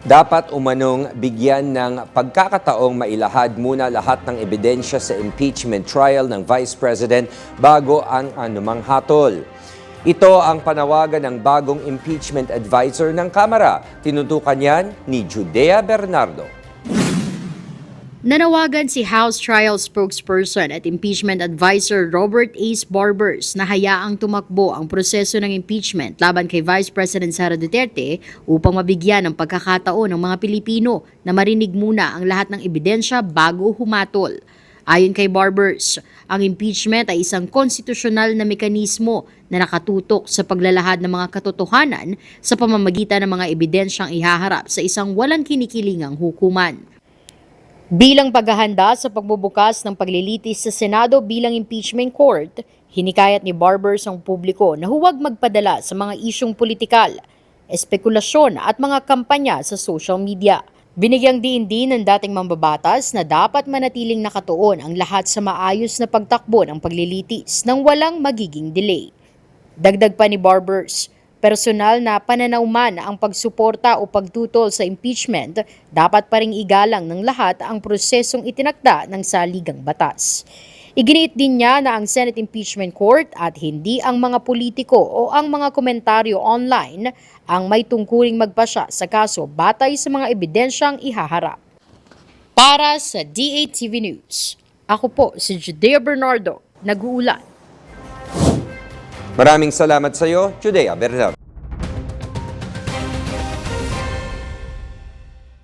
Dapat umanong bigyan ng pagkakataong mailahad muna lahat ng ebidensya sa impeachment trial ng Vice President bago ang anumang hatol. Ito ang panawagan ng bagong impeachment advisor ng Kamara. Tinutukan yan ni Judea Bernardo. Nanawagan si House Trial Spokesperson at Impeachment Advisor Robert Ace Barbers na hayaang tumakbo ang proseso ng impeachment laban kay Vice President Sara Duterte upang mabigyan ng pagkakataon ng mga Pilipino na marinig muna ang lahat ng ebidensya bago humatol. Ayon kay Barbers, ang impeachment ay isang konstitusyonal na mekanismo na nakatutok sa paglalahad ng mga katotohanan sa pamamagitan ng mga ebidensyang ihaharap sa isang walang kinikilingang hukuman. Bilang paghahanda sa pagbubukas ng paglilitis sa Senado bilang impeachment court, hinikayat ni Barbers ang publiko na huwag magpadala sa mga isyong politikal, espekulasyon at mga kampanya sa social media. Binigyang diin din ng dating mambabatas na dapat manatiling nakatuon ang lahat sa maayos na pagtakbo ng paglilitis nang walang magiging delay. Dagdag pa ni Barbers, personal na pananaw man ang pagsuporta o pagtutol sa impeachment, dapat pa ring igalang ng lahat ang prosesong itinakda ng saligang batas. Iginiit din niya na ang Senate Impeachment Court at hindi ang mga politiko o ang mga komentaryo online ang may tungkuling magpasya sa kaso batay sa mga ebidensyang ihaharap. Para sa DATV News, ako po si Judea Bernardo, nag-uulat. Maraming salamat sa iyo, Judea Bernardo.